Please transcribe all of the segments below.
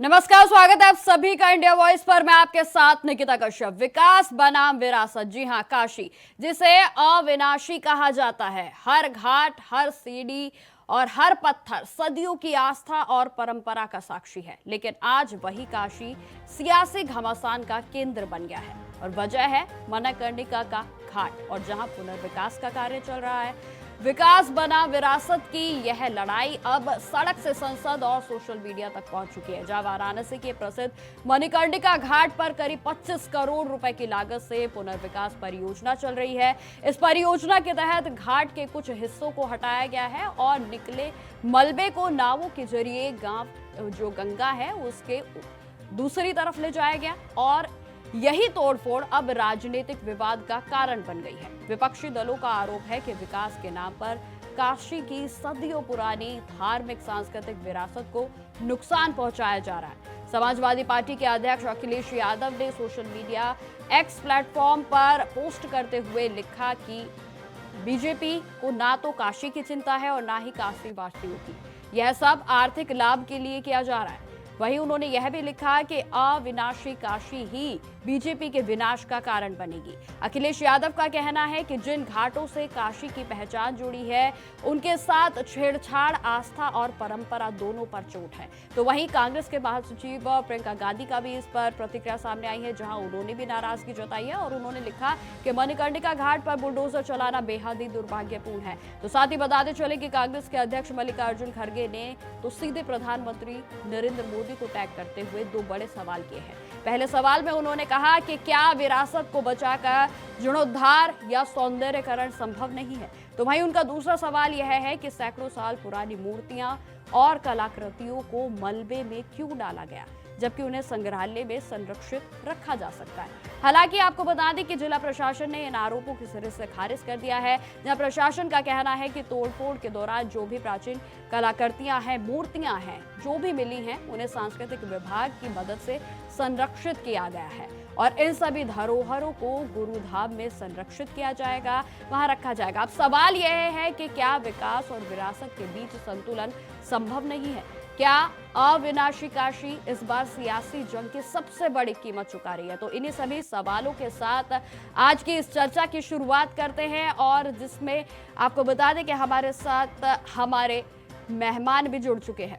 नमस्कार, स्वागत है आप सभी का इंडिया वॉइस पर। मैं आपके साथ निकिता कश्यप। विकास बनाम विरासत, जी हां, काशी जिसे अविनाशी कहा जाता है। हर घाट, हर सीढ़ी और हर पत्थर सदियों की आस्था और परंपरा का साक्षी है। लेकिन आज वही काशी सियासी घमासान का केंद्र बन गया है और वजह है मणिकर्णिका का घाट, और जहां पुनर्विकास का कार्य चल रहा है। विकास बना विरासत की यह लड़ाई अब सड़क से संसद और सोशल मीडिया तक पहुंच चुकी है, जहां वाराणसी के प्रसिद्ध मणिकर्णिका घाट पर करीब 25 करोड़ रुपए की लागत से पुनर्विकास परियोजना चल रही है। इस परियोजना के तहत घाट के कुछ हिस्सों को हटाया गया है और निकले मलबे को नावों के जरिए गांव जो गंगा है उसके दूसरी तरफ ले जाया गया, और यही तोड़फोड़ अब राजनीतिक विवाद का कारण बन गई है। विपक्षी दलों का आरोप है कि विकास के नाम पर काशी की सदियों पुरानी धार्मिक सांस्कृतिक विरासत को नुकसान पहुंचाया जा रहा है। समाजवादी पार्टी के अध्यक्ष अखिलेश यादव ने सोशल मीडिया एक्स प्लेटफॉर्म पर पोस्ट करते हुए लिखा कि बीजेपी को ना तो काशी की चिंता है और ना ही काशी वासियों की। यह सब आर्थिक लाभ के लिए किया जा रहा है। वहीं उन्होंने यह भी लिखा कि अविनाशी काशी ही बीजेपी के विनाश का कारण बनेगी। अखिलेश यादव का कहना है कि जिन घाटों से काशी की पहचान जुड़ी है उनके साथ छेड़छाड़ आस्था और परंपरा दोनों पर चोट है। तो वहीं कांग्रेस के महासचिव प्रियंका गांधी का भी इस पर प्रतिक्रिया सामने आई है, जहां उन्होंने भी नाराजगी जताई है और उन्होंने लिखा कि मणिकर्णिका घाट पर बुलडोजर चलाना बेहद ही दुर्भाग्यपूर्ण है। तो साथ ही बताते चले कि कांग्रेस के अध्यक्ष मल्लिकार्जुन खड़गे ने तो सीधे प्रधानमंत्री नरेंद्र मोदी को टैग करते हुए दो बड़े सवाल किए हैं। पहले सवाल में उन्होंने कहा कि क्या विरासत को बचाकर जीर्णोद्धार या सौंदर्यकरण संभव नहीं है। तो वहीं उनका दूसरा सवाल यह है कि सैकड़ों साल पुरानी मूर्तियां और कलाकृतियों को मलबे में क्यों डाला गया, जबकि उन्हें संग्रहालय में संरक्षित रखा जा सकता है। हालांकि आपको बता दें कि जिला प्रशासन ने इन आरोपों को सिरे से खारिज कर दिया है, जहां प्रशासन का कहना है कि तोड़फोड़ के दौरान जो भी प्राचीन कलाकृतियां हैं, मूर्तियां हैं, जो भी मिली हैं, उन्हें सांस्कृतिक विभाग की मदद से संरक्षित किया गया है और इन सभी धरोहरों को गुरुधाम में संरक्षित किया जाएगा, वहां रखा जाएगा। अब सवाल यह है कि क्या विकास और विरासत के बीच संतुलन संभव नहीं है? क्या अविनाशी काशी इस बार सियासी जंग की सबसे बड़ी कीमत चुका रही है? तो इन्हीं सभी सवालों के साथ आज की इस चर्चा की शुरुआत करते हैं, और जिसमें आपको बता दें कि हमारे साथ हमारे मेहमान भी जुड़ चुके हैं।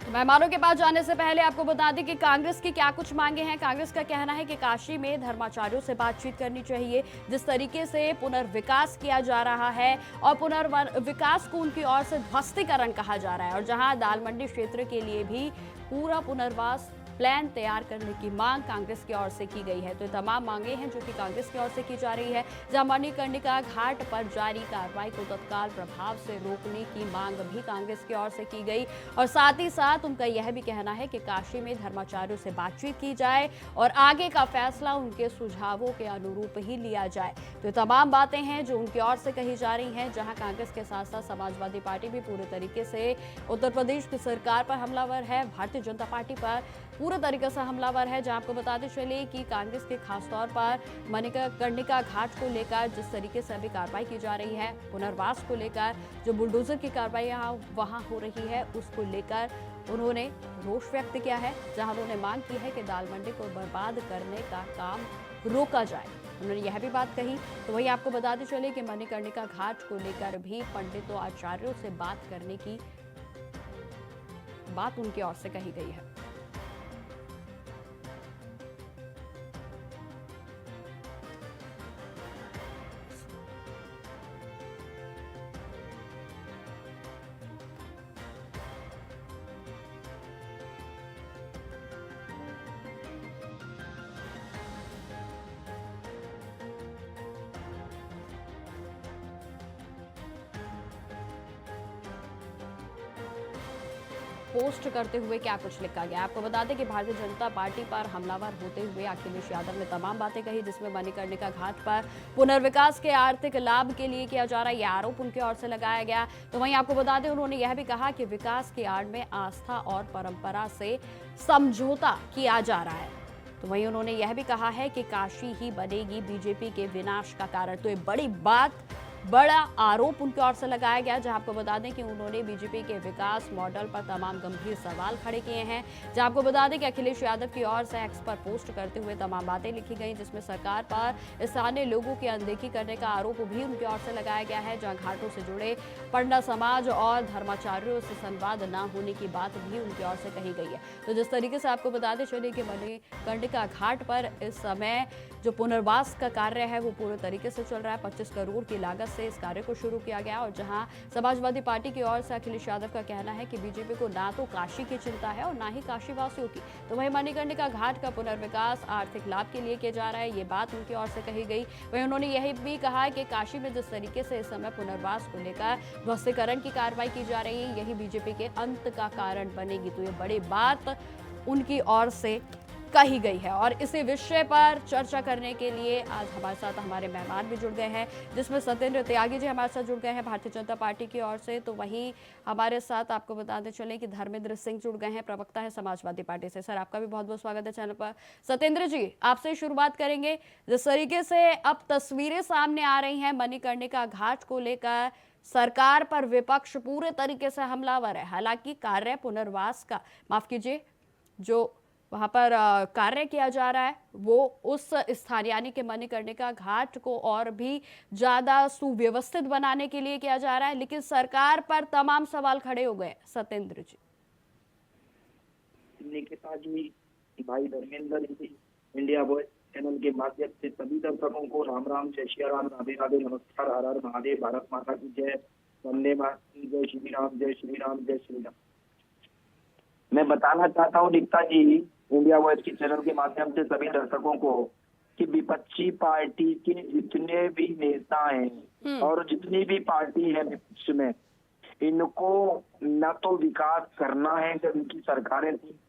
मेहमानों के पास जाने से पहले आपको बता दें कि कांग्रेस की क्या कुछ मांगे हैं। कांग्रेस का कहना है कि काशी में धर्माचार्यों से बातचीत करनी चाहिए। जिस तरीके से पुनर्विकास किया जा रहा है और पुनर्विकास को उनकी ओर से ध्वस्तीकरण कहा जा रहा है, और जहां दाल मंडी क्षेत्र के लिए भी पूरा पुनर्वास प्लान तैयार करने की मांग कांग्रेस की ओर से की गई है। तो तमाम मांगे हैं जो कि कांग्रेस की ओर से की जा रही है, जहां मणिकर्णिका घाट पर जारी कार्रवाई को तत्काल प्रभाव से रोकने की मांग भी कांग्रेस की ओर से की गई, और साथ ही साथ उनका यह भी कहना है कि काशी में धर्माचार्यों से बातचीत की जाए और आगे का फैसला उनके सुझावों के अनुरूप ही लिया जाए। तो तमाम बातें हैं जो उनकी ओर से कही जा रही हैं, जहां कांग्रेस के साथ साथ समाजवादी पार्टी भी पूरे तरीके से उत्तर प्रदेश की सरकार पर हमलावर है, भारतीय जनता पार्टी पर पूरे तरीके से हमलावर है। जहां आपको बताते चले कि कांग्रेस के खासतौर पर मणिकर्णिका घाट को लेकर जिस तरीके से अभी कार्रवाई की जा रही है, पुनर्वास को लेकर जो बुलडोजर की कार्रवाई वहां हो रही है, उसको लेकर उन्होंने रोष व्यक्त किया है, जहां उन्होंने मांग की है कि दाल मंडी को बर्बाद करने का काम रोका जाए। उन्होंने यह भी बात कही। तो वही आपको बताते चले कि मणिकर्णिका घाट को लेकर भी पंडितों आचार्यों से बात करने की बात उनकी ओर से कही गई है। पोस्ट करते हुए क्या कुछ लिखा गया, आपको बता दें कि भारतीय जनता पार्टी पर हमलावर होते हुए अखिलेश यादव ने तमाम बातें कही, जिसमें मणिकर्णिका घाट पर पुनर्विकास के आर्थिक लाभ के लिए किया जा रहा है, यह आरोप उनकी ओर से लगाया गया। तो वहीं आपको बता दें उन्होंने यह भी कहा कि विकास की आड़ में आस्था और परंपरा से समझौता किया जा रहा है। तो वहीं उन्होंने यह भी कहा है कि काशी ही बनेगी बीजेपी के विनाश का कारण। तो ये बड़ी बात बड़ा आरोप उनकी ओर से लगाया गया, जहां आपको बता दें कि उन्होंने बीजेपी के विकास मॉडल पर तमाम गंभीर सवाल खड़े किए हैं। जहां आपको बता दें कि अखिलेश यादव की ओर से एक्स पर पोस्ट करते हुए तमाम बातें लिखी गई, जिसमें सरकार पर स्थानीय लोगों की अनदेखी करने का आरोप भी उनकी ओर से लगाया गया है। जहां घाटों से जुड़े पंडा समाज और धर्माचार्यों से संवाद न होने की बात भी उनकी ओर से कही गई है। तो जिस तरीके से आपको बताते चले कि मणिकर्णिका घाट पर इस समय जो पुनर्वास का कार्य है वो पूरे तरीके से चल रहा है। 25 करोड़ की लागत से इस कार्य को शुरू किया गया, और जहां समाजवादी पार्टी की ओर से अखिलेश यादव का कहना है कि बीजेपी को ना तो काशी की चिंता है और ना ही काशी वासियों की, तो वहीं मणिकर्णिका घाट का पुनर्विकास आर्थिक लाभ के लिए किया जा रहा है, ये बात उनकी ओर से कही गई। वहीं उन्होंने यही भी कहा कि काशी में जिस तरीके से इस समय पुनर्वास को लेकर ध्वस्तीकरण की कार्रवाई की जा रही है, यही बीजेपी के अंत का कारण बनेगी। तो ये बड़ी बात उनकी ओर से कही गई है, और इसी विषय पर चर्चा करने के लिए आज हमारे साथ हमारे मेहमान भी जुड़ गए हैं, जिसमें सत्येंद्र त्यागी जी हमारे साथ जुड़ गए हैं भारतीय जनता पार्टी की ओर से। तो वहीं हमारे साथ आपको बताते चलें कि धर्मेंद्र सिंह जुड़ गए हैं, प्रवक्ता है समाजवादी पार्टी से। सर, आपका भी बहुत बहुत स्वागत है चैनल पर। सत्येंद्र जी, आपसे शुरुआत करेंगे। जिस तरीके से अब तस्वीरें सामने आ रही हैं मणिकर्णिका घाट को लेकर, सरकार पर विपक्ष पूरे तरीके से हमलावर है। हालांकि कार्य पुनर्वास का, माफ कीजिए, जो वहां पर कार्य किया जा रहा है वो उस स्थान यानी कि मणिकर्णिका घाट को और भी ज्यादा सुव्यवस्थित बनाने के लिए किया जा रहा है, लेकिन सरकार पर तमाम सवाल खड़े हो गए। सत्येंद्र जी। निकिता जी, भाई Dharmendra ji, India voice channel के माध्यम से सभी दर्शकों को राम राम, जय श्री राम, राधे राधे, नमस्कार, हर हर महादेव, भारत माता की जय, वंदे मातरम, जय श्री राम, जय श्री राम, जय श्री राम। मैं बताना चाहता हूँ निकिता जी, इंडिया वॉइस के चैनल के माध्यम से सभी दर्शकों को, कि विपक्षी पार्टी के जितने भी नेता हैं और जितनी भी पार्टी है विपक्ष में, इनको न तो विकास करना है जब इनकी सरकारें थी,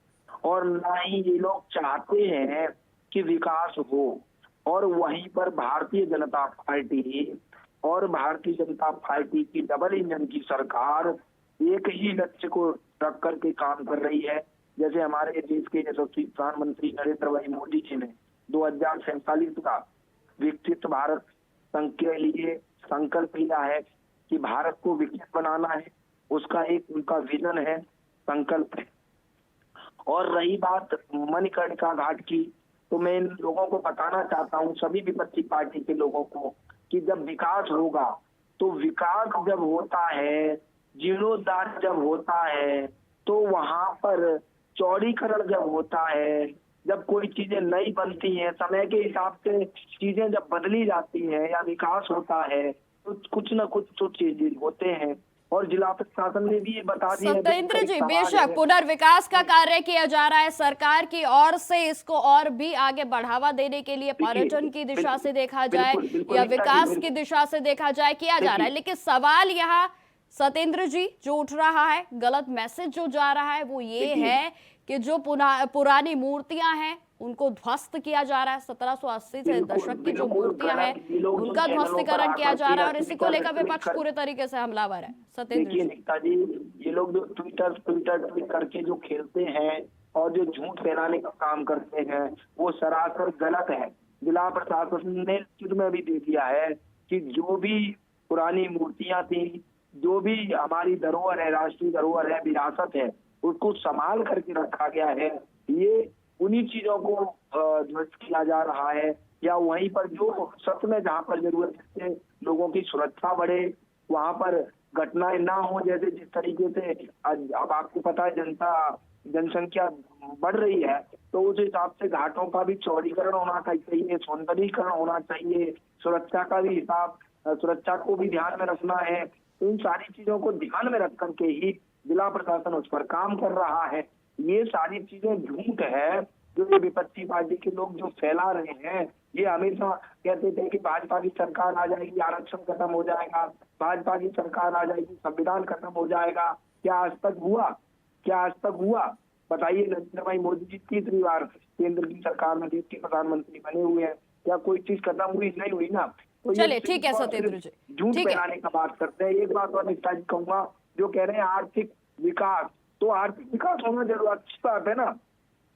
और न ही ये लोग चाहते हैं कि विकास हो। और वहीं पर भारतीय जनता पार्टी और भारतीय जनता पार्टी की डबल इंजन की सरकार एक ही लक्ष्य को रख करके काम कर रही है। जैसे हमारे देश के यशस्वी प्रधानमंत्री नरेंद्र भाई मोदी जी ने 2047 का विकसित भारत के लिए संकल्प लिया है कि भारत को विकसित बनाना है, उसका एक उनका विजन है, संकल्प है। और रही बात मणिकर्णिका घाट की, तो मैं इन लोगों को बताना चाहता हूँ, सभी विपक्षी पार्टी के लोगों को, कि जब विकास होगा, तो विकास जब होता है, जीर्णोद्धार जब होता है, तो वहां पर चौड़ीकरण जब होता है, जब कोई चीजें नई बनती हैं, समय के हिसाब से चीजें जब बदली जाती हैं या विकास होता है, तो कुछ न कुछ तो चेंजेस होते हैं। और जिला प्रशासन ने भी ये बता दिया। सत्येंद्र जी, बेशक पुनर्विकास का कार्य किया जा रहा है सरकार की ओर से, इसको और भी आगे बढ़ावा देने के लिए पर्यटन की दिशा से देखा जाए या विकास की दिशा से देखा जाए, किया जा रहा है। लेकिन सवाल यहाँ सत्येंद्र जी जो उठ रहा है, गलत मैसेज जो जा रहा है, वो ये है कि जो पुरानी मूर्तियां हैं उनको ध्वस्त किया जा रहा है। 1780 से दशक की जो मूर्तियां हैं उनका ध्वस्तीकरण किया जा रहा है, और इसी को लेकर विपक्ष पूरे तरीके से हमलावर है। सत्येंद्र जी, निकिता जी, ये लोग जो ट्विटर करके जो खेलते हैं और जो झूठ फैलाने का काम करते हैं, वो सरासर गलत है। जिला प्रशासन ने शुरू में भी दे दिया है कि जो भी पुरानी मूर्तियां थी, जो भी हमारी धरोहर है, राष्ट्रीय धरोहर है, विरासत है, उसको संभाल करके रखा गया है। ये उन्हीं चीजों को ध्वस्त किया जा रहा है, या वहीं पर जो सच में जहाँ पर जरूरत है लोगों की सुरक्षा बढ़े, वहां पर घटनाएं ना हो। जैसे जिस तरीके से अब आपको पता है जनसंख्या बढ़ रही है, तो उस हिसाब से घाटों का भी चौड़ीकरण होना चाहिए, सौंदर्यीकरण होना चाहिए, सुरक्षा का भी हिसाब, सुरक्षा को भी ध्यान में रखना है। इन सारी चीजों को ध्यान में रख करके ही जिला प्रशासन उस पर काम कर रहा है। ये सारी चीजें झूठ है जो ये विपक्षी पार्टी के लोग जो फैला रहे हैं। ये हमेशा कहते थे कि भाजपा की सरकार आ जाएगी, आरक्षण खत्म हो जाएगा, भाजपा की सरकार आ जाएगी, संविधान खत्म हो जाएगा। क्या आज तक हुआ? क्या आज तक हुआ? बताइए। नरेंद्र भाई मोदी जी तीसरी बार केंद्र की सरकार में देश के प्रधानमंत्री बने हुए हैं, क्या कोई चीज खत्म हुई? नहीं हुई ना। तो चलिए ठीक है सत्येंद्र जी, झूठ फैलाने का बात करते हैं। एक बात और निष्ठा जी कहूंगा, जो कह रहे हैं आर्थिक विकास, तो आर्थिक विकास होना जरूर अच्छी बात है ना।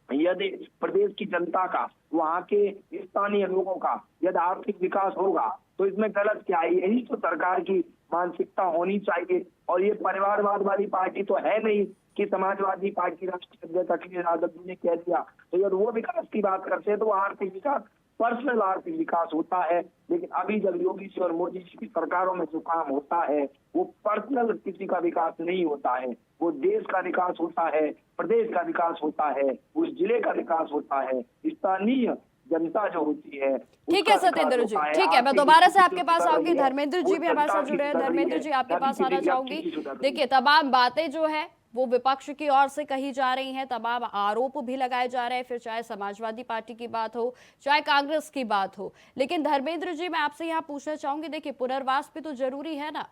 यदि प्रदेश की जनता का, वहाँ के स्थानीय लोगों का यदि आर्थिक विकास होगा, तो इसमें गलत क्या है? यही तो सरकार की मानसिकता होनी चाहिए। और ये परिवारवाद वाली पार्टी तो है नहीं कि समाजवादी पार्टी राष्ट्रीय अध्यक्ष अखिलेश यादव जी ने कह दिया। तो अगर वो विकास की बात करते हैं तो आर्थिक विकास, पर्सनल आर्थिक विकास होता है। लेकिन अभी जब योगी जी और मोदी जी की सरकारों में जो काम होता है वो पर्सनल किसी का विकास नहीं होता है, वो देश का विकास होता है, प्रदेश का विकास होता है, उस जिले का विकास होता है, स्थानीय जनता जो होती है। ठीक है सत्येंद्र जी, ठीक है, मैं दोबारा से आपके पास आऊंगी। धर्मेंद्र जी भी हमारे साथ जुड़े हैं। धर्मेंद्र जी, आपके पास आना चाहूंगी। देखिए, तमाम बातें जो है वो विपक्ष की ओर से कही जा रही हैं, तमाम आरोप भी लगाए जा रहे हैं, फिर चाहे समाजवादी पार्टी की बात हो, चाहे कांग्रेस की बात हो। लेकिन धर्मेंद्र जी, मैं आपसे यहाँ पूछना चाहूंगी, देखिए पुनर्वास भी तो जरूरी है ना।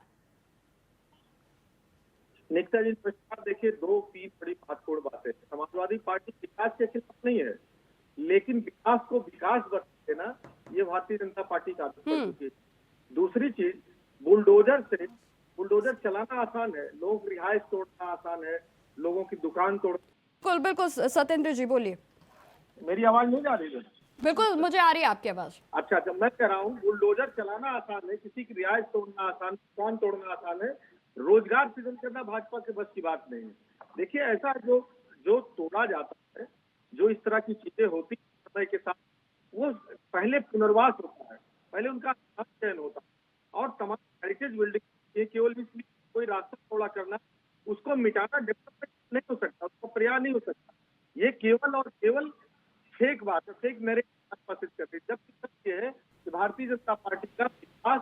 निकिता जी नमस्कार। देखिए, 2-3 बड़ी महत्वपूर्ण बातें हैं। समाजवादी पार्टी विकास के खिलाफ नहीं है, लेकिन विकास को विकास बना देना ये भारतीय जनता पार्टी का आदत बन चुकी है। दूसरी चीज, बुलडोजर चलाना आसान है, लोगों की रिहाइश तोड़ना आसान है, लोगों की दुकान तोड़ना। बिल्कुल बिल्कुल सत्येंद्र जी बोलिए। मेरी आवाज नहीं जा रही है? बिल्कुल, मुझे आ रही है आपकी आवाज। अच्छा, मैं कह रहा हूँ बुलडोजर चलाना आसान है, किसी की रिहाइश तोड़ना आसान, दुकान तोड़ना आसान है, रोजगार सृजन करना भाजपा के बस की बात नहीं है। देखिए, ऐसा जो तोड़ा जाता है, जो इस तरह की चीजें होती है समय के साथ, वो पहले पुनर्वास होता है, पहले उनका चयन होता है। और तमाम हेरिटेज बिल्डिंग ये केवल इसलिए कोई रास्ता तोड़ा करना, उसको मिटाना डेवलपमेंट नहीं हो सकता, उसका प्रयास नहीं हो सकता। ये केवल और केवल फेक बात है, फेक नैरेटिव प्रस्तुत करती है। जबकि सत्य है कि भारतीय जनता पार्टी का विकास,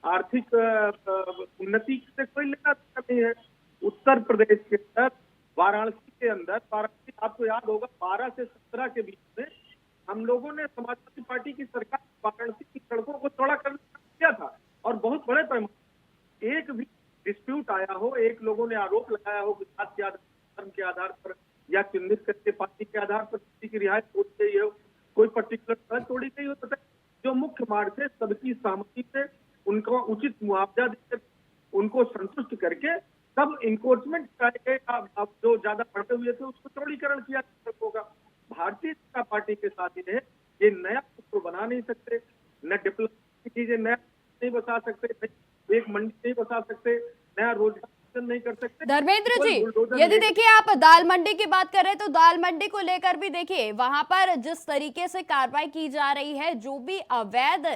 आर्थिक उन्नति से कोई लेना देना नहीं है। उत्तर प्रदेश के अंदर, वाराणसी के अंदर, वाराणसी आपको याद होगा 12 से 17 के बीच में हम लोगों ने समाजवादी पार्टी की सरकार वाराणसी की सड़कों को चौड़ा करने का किया था, और बहुत बड़े पैमाने एक भी डिस्प्यूट आया हो, एक लोगों ने आरोप लगाया हो कि जात के आधार, धर्म के आधार पर या चिन्हित करके पार्टी के आधार पर किसी की रिहाई तोड़ी गई हो, कोई पर्टिकुलर सड़क तोड़ी गई हो, तो जो मुख्य मार्ग से सबकी सहमति से उनको उचित मुआवजा देकर उनको संतुष्ट करके तब इंक्रोचमेंट अब जो ज्यादा बढ़ते हुए थे उसको चौड़ीकरण किया सड़कों का। भारतीय जनता पार्टी के साथ ये नया सूत्र बना नहीं सकते, न डिप्लोमेटिक चीजें नया नहीं बसा सकते, एक मंडी नहीं बसा सकते, नया रोजगार नहीं कर सकते। धर्मेंद्र जी, यदि देखिए आप दाल मंडी की बात कर रहे हैं तो दाल मंडी को लेकर भी देखिए वहां पर जिस तरीके से कार्रवाई की जा रही है, जो भी अवैध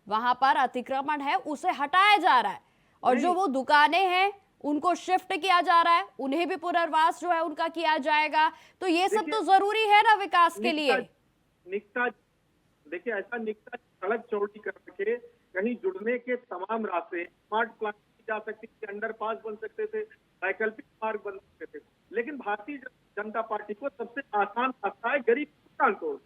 वहां पर अतिक्रमण है उसे हटाया जा रहा है, और जो वो दुकानें हैं उनको शिफ्ट किया जा रहा है, उन्हें भी पुनर्वास जो है उनका किया जाएगा। तो ये सब तो जरूरी है ना विकास के लिए। निकता देखिए, ऐसा निकता सड़क चौड़ी करके कहीं जुड़ने के तमाम रास्ते, स्मार्ट प्लान जा सकती थी, अंडरपास बन सकते थे, वैकल्पिक मार्ग बन सकते थे। लेकिन भारतीय जनता पार्टी को सबसे आसान रास्ता है गरीब की दुकान तोड़।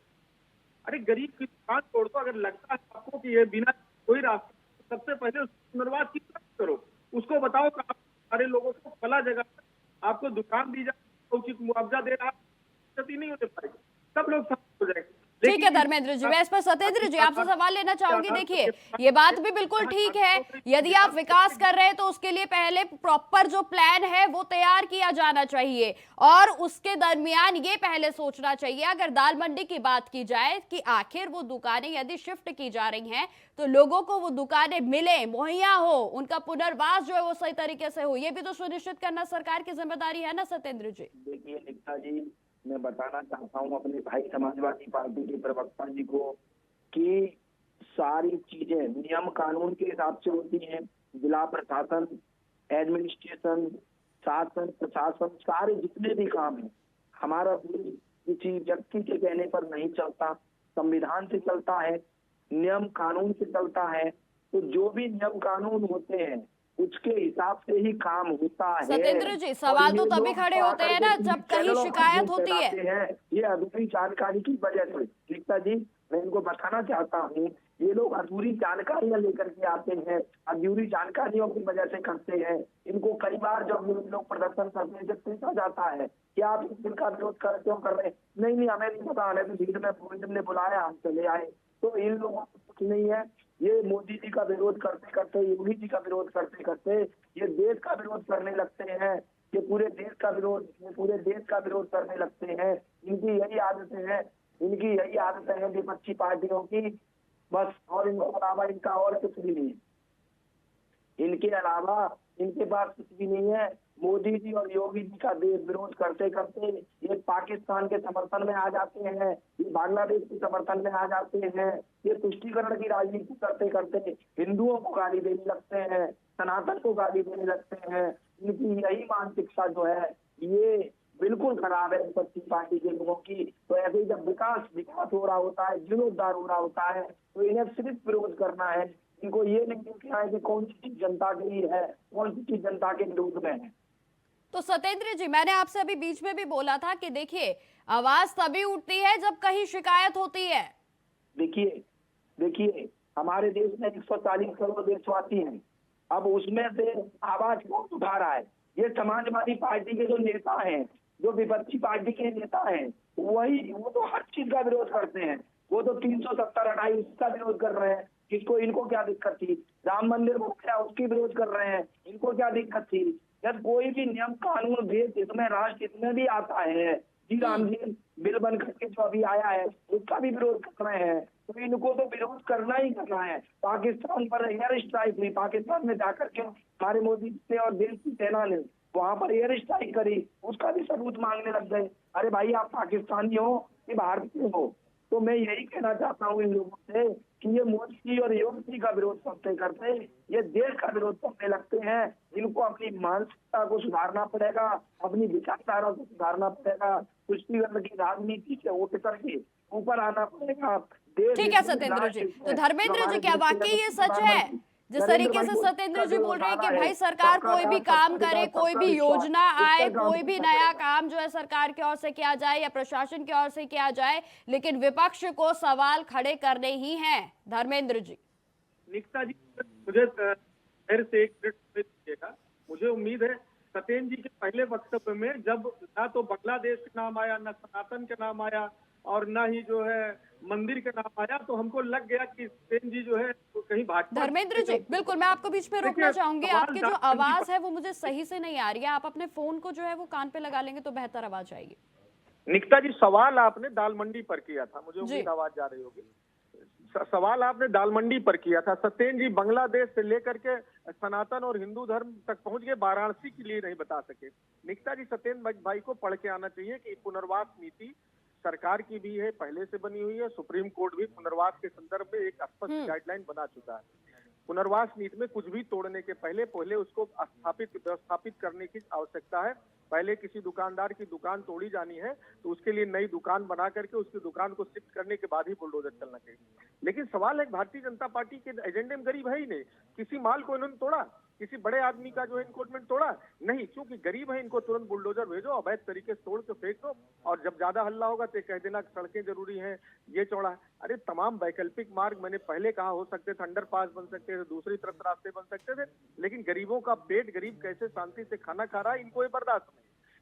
अरे गरीब की दुकान तोड़ दो। अगर लगता है आपको कि ये बिना कोई रास्ता, तो सबसे पहले उसको पुनर्वास की करो, उसको बताओ कि आप सारे लोगों को फला जगह पर आपको दुकान दी जाए, उचित मुआवजा दे रहा, क्षति नहीं होने पाएगी, सब लोग समझ हो जाएंगे। ठीक है धर्मेंद्र जी, मैं इस पर सत्येंद्र जी आपसे सवाल लेना चाहूंगी। देखिए, ये बात भी बिल्कुल ठीक है, यदि आप विकास कर रहे हैं तो उसके लिए पहले प्रॉपर जो प्लान है वो तैयार किया जाना चाहिए, और उसके दरमियान ये पहले सोचना चाहिए, अगर दाल मंडी की बात की जाए कि आखिर वो दुकानें यदि शिफ्ट की जा रही हैं तो लोगों को वो दुकानें मिले, मुहैया हो, उनका पुनर्वास जो है वो सही तरीके से हो, ये भी तो सुनिश्चित करना सरकार की जिम्मेदारी है ना सत्येंद्र जी। देखिए निकिता जी, मैं बताना चाहता हूँ अपने भाई समाजवादी पार्टी के प्रवक्ता जी को कि सारी चीजें नियम कानून के हिसाब से होती हैं। जिला प्रशासन, एडमिनिस्ट्रेशन, शासन, प्रशासन, सारे जितने भी काम हैं, हमारा देश किसी व्यक्ति के कहने पर नहीं चलता, संविधान से चलता है, नियम कानून से चलता है। तो जो भी नियम कानून होते हैं उसके हिसाब से ही काम होता है। सत्येंद्र जी, सवाल तो तभी खड़े होते हैं ना जब कहीं शिकायत होती है। ये अधूरी जानकारी की वजह से गीता जी, मैं इनको बताना चाहता हूँ, ये लोग अधूरी जानकारियां लेकर के आते हैं, अधूरी जानकारियों की वजह से करते हैं। इनको कई बार जब लोग प्रदर्शन करते हैं, जब पूछा जाता है कि आप इस दिन का विरोध क्यों कर रहे हैं, नहीं हमें नहीं पता, हमें तो भीड़ में पूरे ने बुलाया, हम चले आए। तो इन लोगों को कुछ नहीं है। ये मोदी जी का विरोध करते करते, योगी जी का विरोध करते करते ये देश का विरोध करने लगते हैं, ये पूरे देश का विरोध करने लगते हैं। इनकी यही आदतें हैं, विपक्षी पार्टियों की। बस, और इनके अलावा इनका और कुछ भी नहीं है। इनके अलावा इनके पास कुछ भी नहीं है। मोदी जी और योगी जी का देश विरोध करते करते ये पाकिस्तान के समर्थन में आ जाते हैं, ये बांग्लादेश के समर्थन में आ जाते हैं, ये तुष्टीकरण की राजनीति करते करते हिंदुओं को गाली देने लगते हैं, सनातन को गाली देने लगते हैं। इनकी यही मानसिकता जो है ये बिल्कुल खराब है विपक्षी पार्टी के लोगों की। तो ऐसे ही जब विकास विकास हो रहा होता है, जीर्णोद्धार हो रहा होता है, तो इन्हें सिर्फ विरोध करना है। इनको ये नहीं देखना है कि कौन सी चीज जनता के लिए है, कौन सी चीज जनता के विरोध में है। तो सत्येंद्र जी, मैंने आपसे अभी बीच में भी बोला था कि देखिए, आवाज तभी उठती है जब कहीं शिकायत होती है। देखिए हमारे देश में 140 करोड़ देशवासी हैं। अब उसमें से आवाज कौन उठा रहा है? ये समाजवादी पार्टी के जो नेता हैं, जो विपक्षी पार्टी के नेता हैं, वो तो हर चीज का विरोध करते हैं। वो तो 370 हटाई उसका विरोध कर रहे हैं। किसको, इनको क्या दिक्कत थी? राम मंदिर हो गया उसकी विरोध कर रहे हैं, इनको क्या दिक्कत थी? जब कोई भी नियम कानून देश इसमें राष्ट्र इसमें भी आता है, जी राम जी बिल बन करके जो अभी आया है उसका भी विरोध कर रहे हैं। तो इनको तो विरोध करना ही करना है। पाकिस्तान पर एयर स्ट्राइक हुई, पाकिस्तान में जाकर के हमारे मोदी ने और देश की सेना ने वहां पर एयर स्ट्राइक करी, उसका भी सबूत मांगने लग गए। अरे भाई, आप पाकिस्तानी हो कि भारतीय हो? तो मैं यही कहना चाहता हूँ इन लोगों से कि ये मोदी जी और योगी जी का विरोध करते करते ये देश का विरोध करने लगते हैं। इनको अपनी मानसिकता को सुधारना पड़ेगा, अपनी विचारधारा को सुधारना पड़ेगा, तुष्टीकरण की राजनीति से उठ करके ऊपर आना पड़ेगा। ठीक है सत्येंद्र जी, तो धर्मेंद्र जी, क्या वाकई ये सच है जिस तरीके से सत्येंद्र जी बोल रहे हैं कि भाई सरकार कोई भी काम करे, कोई भी योजना आए, कोई भी नया काम जो है सरकार की ओर से किया जाए या प्रशासन की ओर से किया जाए, लेकिन विपक्ष को सवाल खड़े करने ही हैं? धर्मेंद्र जी। निकिता जी, मुझे फिर से एक मिनट दीजिएगा। मुझे उम्मीद है सत्येंद्र जी के पहले वक्तव्य में जब ना तो बांग्लादेश का नाम आया, ना सनातन का नाम आया और ना ही जो है मंदिर का नाम आया, तो हमको लग गया कि सत्येंद्र जी जो है कहीं भाजपा। धर्मेंद्र जी, बिल्कुल, मैं आपको बीच में रोकना चाहूंगी। आपकी जो आवाज है वो मुझे सही से नहीं आ रही है। आप अपने फोन को जो है वो कान पे लगा लेंगे तो बेहतर आवाज आएगी। निकिता जी, सवाल आपने दाल मंडी पर किया था, मुझे उम्मीद आवाज जा रही होगी। सवाल आपने दाल मंडी पर किया था। सत्येंद्र जी बांग्लादेश से लेकर के सनातन और हिंदू धर्म तक पहुंच गए, वाराणसी के लिए नहीं बता सके। निकिता जी, सत्येंद्र भाई को पढ़ के आना चाहिए कि पुनर्वास नीति सरकार की भी है, पहले से बनी हुई है। सुप्रीम कोर्ट भी पुनर्वास के संदर्भ में एक स्पष्ट गाइडलाइन बना चुका है। पुनर्वास नीति में कुछ भी तोड़ने के पहले उसको व्यवस्थापित करने की आवश्यकता है। पहले किसी दुकानदार की दुकान तोड़ी जानी है तो उसके लिए नई दुकान बना करके उसकी दुकान को शिफ्ट करने के बाद ही बुलडोजर चलना चाहिए। लेकिन सवाल है, भारतीय जनता पार्टी के एजेंडे में गरीब है ही नहीं। किसी माल को इन्होंने तोड़ा, किसी बड़े आदमी का जो है इनकोटमेंट तोड़ा नहीं, क्योंकि गरीब है, इनको तुरंत बुलडोजर भेजो, अवैध तरीके से तोड़ के फेंक दो, और जब ज्यादा हल्ला होगा तो कह देना सड़कें जरूरी हैं, ये चौड़ा है। अरे तमाम वैकल्पिक मार्ग मैंने पहले कहा हो सकते थे, अंडरपास बन सकते थे, दूसरी तरफ रास्ते बन सकते थे, लेकिन गरीबों का पेट, गरीब कैसे शांति से खाना खा रहा है, इनको ये बर्दाश्त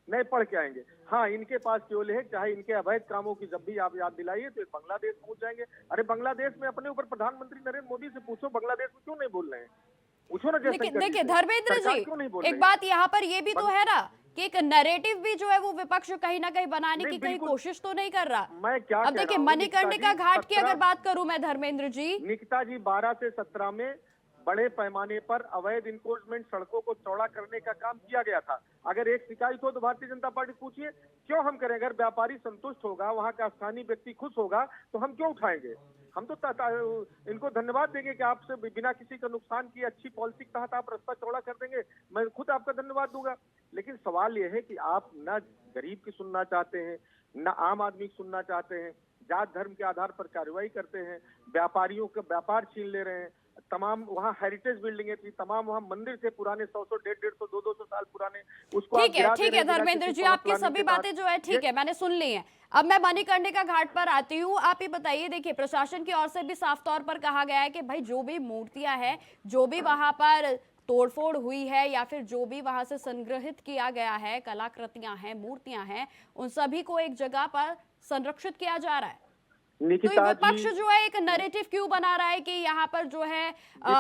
नहीं पढ़ के आएंगे। हाँ, इनके पास केवल है, चाहे इनके अवैध कामों की जब भी आप याद दिलाइए तो बांग्लादेश पहुंच जाएंगे। अरे बांग्लादेश में अपने ऊपर प्रधानमंत्री नरेंद्र मोदी से पूछो, बांग्लादेश में क्यों नहीं बोल रहे हैं? पूछो ना। देखिए धर्मेंद्र जी, एक बात यहाँ पर ये भी तो है ना कि एक नैरेटिव भी जो है वो विपक्ष कहीं ना कहीं बनाने की कहीं कोशिश तो नहीं कर रहा। मैं क्या अब देखिए, मणिकर्णिका घाट की अगर बात करूं मैं धर्मेंद्र जी, निकिता जी, 12 से 17 में बड़े पैमाने पर अवैध इनक्रोचमेंट, सड़कों को चौड़ा करने का काम किया गया था। अगर एक शिकायत हो तो भारतीय जनता पार्टी पूछिए, क्यों हम करें? अगर व्यापारी संतुष्ट होगा, वहां का स्थानीय व्यक्ति खुश होगा, तो हम क्यों उठाएंगे? हम तो इनको धन्यवाद देंगे कि आपसे बिना किसी का नुकसान किए अच्छी पॉलिसी के तहत आप रास्ता चौड़ा कर देंगे, मैं खुद आपका धन्यवाद दूंगा। लेकिन सवाल यह है कि आप न गरीब की सुनना चाहते हैं, न आम आदमी की सुनना चाहते हैं, जात धर्म के आधार पर कार्रवाई करते हैं, व्यापारियों का व्यापार छीन ले रहे हैं। तमाम वहाँ हेरिटेज बिल्डिंगें थी, तमाम वहाँ मंदिर थे पुराने, 100 150 200 साल पुराने, उसको ठीक है धर्मेंद्र जी, आपकी सभी बातें जो है ठीक है, मैंने सुन ली हैं। अब मैं मणिकर्णिका घाट पर आती हूँ। आप ये बताइए, देखिए प्रशासन की ओर से भी साफ तौर पर कहा गया है कि भाई जो भी मूर्तियां हैं, जो भी वहां पर तोड़फोड़ हुई है या फिर जो भी वहां से संग्रहित किया गया है, कलाकृतियां हैं, मूर्तियां हैं, उन सभी को एक जगह पर संरक्षित किया जा रहा है। तो विपक्ष जो है एक नैरेटिव क्यों बना रहा है कि यहाँ पर जो है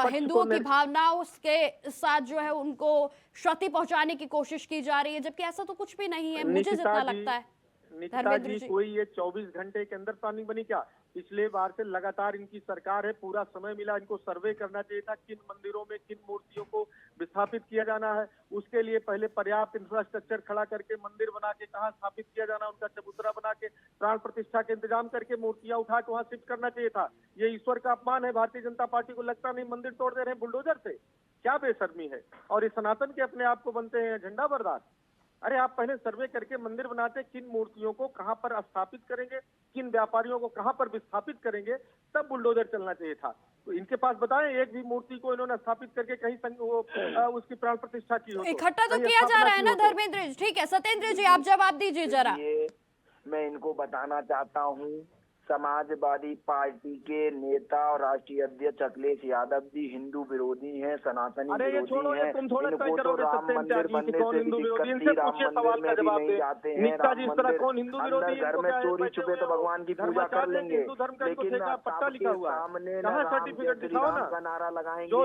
हिंदुओं की भावनाओं के साथ जो है उनको क्षति पहुंचाने की कोशिश की जा रही है, जबकि ऐसा तो कुछ भी नहीं है, मुझे जितना लगता है। निकिता जी, कोई ये 24 घंटे के अंदर तो नहीं बनी क्या? पिछले बार से लगातार इनकी सरकार है, पूरा समय मिला, इनको सर्वे करना चाहिए था किन मंदिरों में किन मूर्तियों को विस्थापित किया जाना है। उसके लिए पहले पर्याप्त इंफ्रास्ट्रक्चर खड़ा करके मंदिर बना के कहाँ स्थापित किया जाना, उनका चबूतरा बना के प्राण प्रतिष्ठा के इंतजाम करके मूर्तियां उठा के वहां शिफ्ट करना चाहिए था। ये ईश्वर का अपमान है। भारतीय जनता पार्टी को लगता नहीं मंदिर तोड़ दे रहे हैं बुलडोजर से, क्या बेशर्मी है। और ये सनातन के अपने आप को बनते हैं झंडा बरदार। अरे आप पहले सर्वे करके मंदिर बनाते, किन मूर्तियों को कहां पर स्थापित करेंगे, किन व्यापारियों को कहां पर विस्थापित करेंगे, तब बुलडोजर चलना चाहिए था। तो इनके पास बताएं एक भी मूर्ति को इन्होंने स्थापित करके कहीं उसकी प्राण प्रतिष्ठा की हो। इकट्ठा तो किया जा रहा है ना धर्मेंद्र जी। ठीक है सत्येंद्र जी, आप जवाब दीजिए जरा। मैं इनको बताना चाहता हूँ, समाजवादी पार्टी के नेता और राष्ट्रीय अध्यक्ष अखिलेश यादव जी हिंदू विरोधी हैं, सनातनी विरोधी हैं। इनको तो राम मंदिर बनने से भी दिक्कत थी, राम मंदिर में भी नहीं जाते हैं। राम मंदिर अंदर घर में चोरी छुपे तो भगवान की पूजा कर लेंगे, लेकिन सबके सामने न राम का नारा लगाएंगे,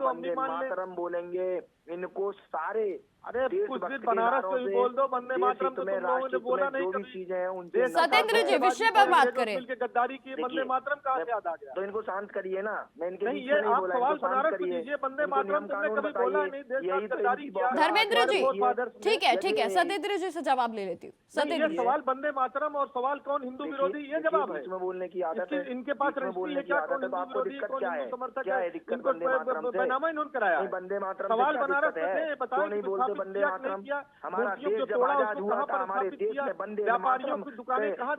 वंदे मातरम बोलेंगे। इनको सारे कुछ दिन बनारस को भी बोल दो, वंदे मातरम तो तुम लोगों ने बोला नहीं कभी। सत्येंद्र जी विषय पर बात करें। गद्दारी की वंदे मातरम कहाँ से याद आ गया? तो इनको शांत करिए ना, मैं इनके नहीं ये आप सवाल बनारस को कीजिए, वंदे मातरम तुमने कभी बोला नहीं, देश का गद्दारी किया। धर्मेंद्र जी ठीक है सत्येंद्र जी से जवाब ले लेती हूँ। सत्येंद्र जी सवाल वंदे मातरम और सवाल कौन हिंदू विरोधी, ये जवाब है। इसमें बोलने की आदत है, इनके पास रजिस्ट्री है क्या, कौन हिंदू विरोधी कौन हिंदू समर्थक है, इनको बैनामा इन्होंने कराया। वंदे मातरम सवाल बनारस से बताएं नहीं बोलते वंदे मातरम। हमारा देश जब आजाद हुआ था, हमारे देश में वंदे मातरम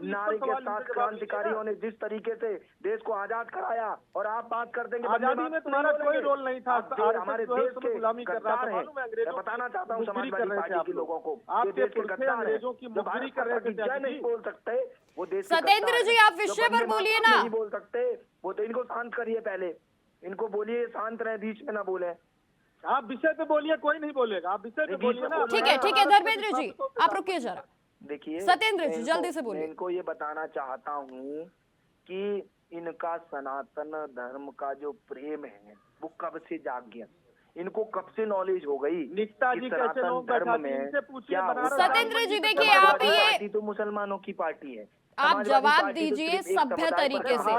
नारे के साथ क्रांतिकारियों ने जिस तरीके से देश को आजाद कराया, और आप बात कर देंगे आजादी में तुम्हारा कोई रोल नहीं था। हमारे देश के गद्दार हैं। मैं बताना चाहता हूँ समाजवादी पार्टी के लोगों को, आप देश के गद्दार हैं, जय नहीं बोल सकते वो देश। सत्येंद्र जी आप विषय पर बोलिए ना, नहीं बोल सकते वो, तो इनको शांत करिए, पहले इनको बोलिए शांत रहे, बीच में ना बोले। आप विषय पे बोलिए, कोई नहीं बोलेगा, आप विषय पे बोलिए ना। ठीक है धर्मेंद्र जी आप रुकिए जरा। देखिए सत्येंद्र जी जल्दी से बोलिए। इनको ये बताना चाहता हूँ कि इनका सनातन धर्म का जो प्रेम है वो कब से जाग गया, इनको कब से नॉलेज हो गई निष्ठा जी कैसे लोग धर्म में क्या। सत्येंद्र जी देखिए आप ये तो मुसलमानों की पार्टी है, आप जवाब दीजिए सभ्य तरीके से।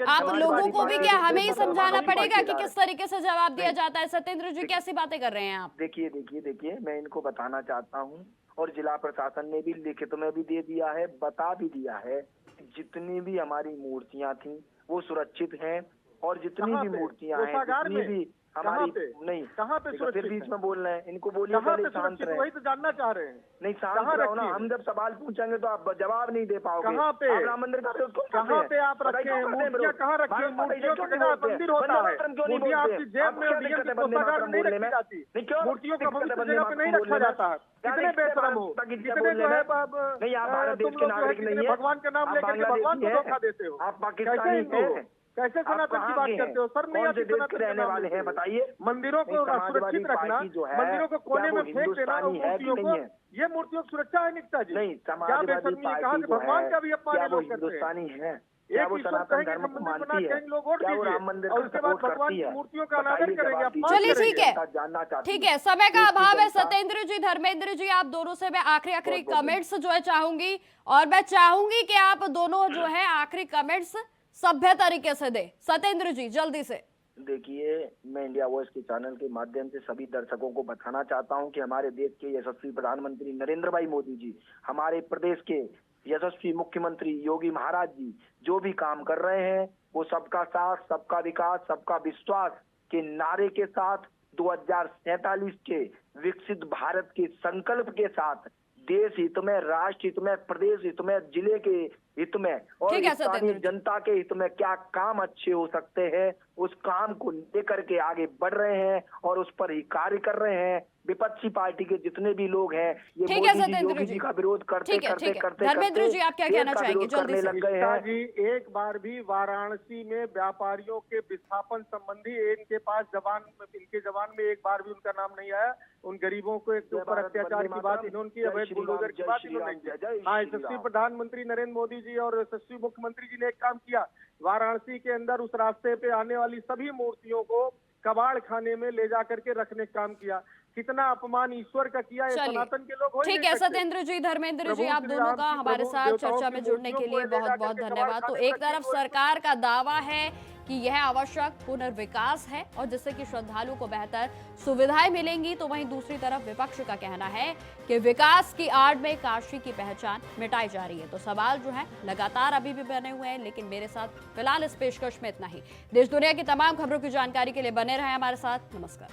आप लोगों को भी क्या हमें ही समझाना पड़ेगा कि किस तरीके से जवाब दिया जाता है? सत्येंद्र जी कैसी बातें कर रहे हैं आप? देखिए मैं इनको बताना चाहता हूँ, और जिला प्रशासन ने भी लिखित में भी दे दिया है, बता भी दिया है, जितनी भी हमारी मूर्तियां थी वो सुरक्षित हैं, और जितनी भी मूर्तियां हैं जितनी भी हमारी नहीं कहाँ पे फिर बीच में बोल रहे हैं, इनको बोलिए पहले शांत रहे। वही तो जानना चाह रहे हैं। नहीं शांत रहो ना, हम जब सवाल पूछेंगे तो आप जवाब नहीं दे पाओगे। कहाँ पे राम मंदिर का कहाँ पे आप रखे हैं मूर्तियां, कहाँ रखी है मूर्तियों की जगह मंदिर होता है। मूर्तियां आपकी जेब में नहीं रखी जाती, मूर्तियों का भविष्य जगह पे नहीं रखा जाता है। कितने बेशरम हो, कितने जो है नहीं आप भारत देश के नागरिक नहीं है, भगवान का नाम लेकर के भगवान को धोखा देते हो। आप पाकिस्तानी हैं, कैसे सनातन की बात करते हो सर? नहीं आती सनातन रहने वाले हैं बताइए। मंदिरों को सुरक्षित रखना, मंदिरों को कोने में फेंक देना मूर्तियों को, ये मूर्तियों की सुरक्षा है निष्ठा जी? नहीं, समाजवादी पार्टी भगवान का भी अपमान लोग हिंदुस्तानी है, क्या वो सनातन धर्म को मानती है, क्या वो राम मंदिर और उसके बाद भगवान की मूर्तियों का अनादर करेंगे? चलिए ठीक है समय का अभाव है। सत्येंद्र जी धर्मेंद्र जी आप दोनों से मैं आखिरी कमेंट्स जो है चाहूंगी, और मैं चाहूंगी कि आप दोनों जो है आखिरी कमेंट्स सभ्य तरीके से दे। सत्येंद्र जी जल्दी से। देखिए मैं इंडिया वॉइस के चैनल के माध्यम से सभी दर्शकों को बताना चाहता हूं कि हमारे देश के यशस्वी प्रधानमंत्री नरेंद्र भाई मोदी जी, हमारे प्रदेश के यशस्वी मुख्यमंत्री योगी महाराज जी जो भी काम कर रहे हैं वो सबका साथ, सबका विकास, सबका विश्वास के नारे के साथ 2047 के विकसित भारत के संकल्प के साथ देश हित में, राष्ट्र हित में, प्रदेश हित में, जिले के हित में और स्थानीय जनता के हित में क्या काम अच्छे हो सकते हैं उस काम को लेकर के आगे बढ़ रहे हैं और उस पर ही कार्य कर रहे हैं। विपक्षी पार्टी के जितने भी लोग हैं ये मोदी जी का विरोध करते धर्मेंद्र जी आप क्या कहना चाहेंगे जल्दी लग गए हैं जी। एक बार भी वाराणसी में व्यापारियों के विस्थापन संबंधी इनके पास इनके जबान में एक बार भी उनका नाम नहीं आया। उन गरीबों को एक ऊपर अत्याचार की बात इन्होंने की, अवैध बुलडोजर की बात इन्होंने की। हाँ, यशस्वी प्रधानमंत्री नरेंद्र मोदी जी और यशस्वी मुख्यमंत्री जी ने एक काम किया, वाराणसी के अंदर उस रास्ते पे आने वाली सभी मूर्तियों को कबाड़ खाने में ले जा करके रखने का काम किया। कितना अपमान ईश्वर का किया, ये चलिए। सनातन के लोग हो ही ठीक नहीं है सकते। सत्येंद्र जी, धर्मेंद्र जी, प्रभु आप श्री दोनों राम का की, हमारे प्रभु साथ देवताओं चर्चा की में जुड़ने के मूर्तियों को लिए ले बहुत जाकर बहुत के कबाड़ धन्यवाद। तो खाने एक तक तरफ की कोई- सरकार का दावा है कि यह आवश्यक पुनर्विकास है और जिससे कि श्रद्धालु को बेहतर सुविधाएं मिलेंगी, तो वहीं दूसरी तरफ विपक्ष का कहना है कि विकास की आड़ में काशी की पहचान मिटाई जा रही है। तो सवाल जो है लगातार अभी भी बने हुए हैं, लेकिन मेरे साथ फिलहाल इस पेशकश में इतना ही। देश दुनिया की तमाम खबरों की जानकारी के लिए बने रहें हमारे साथ। नमस्कार।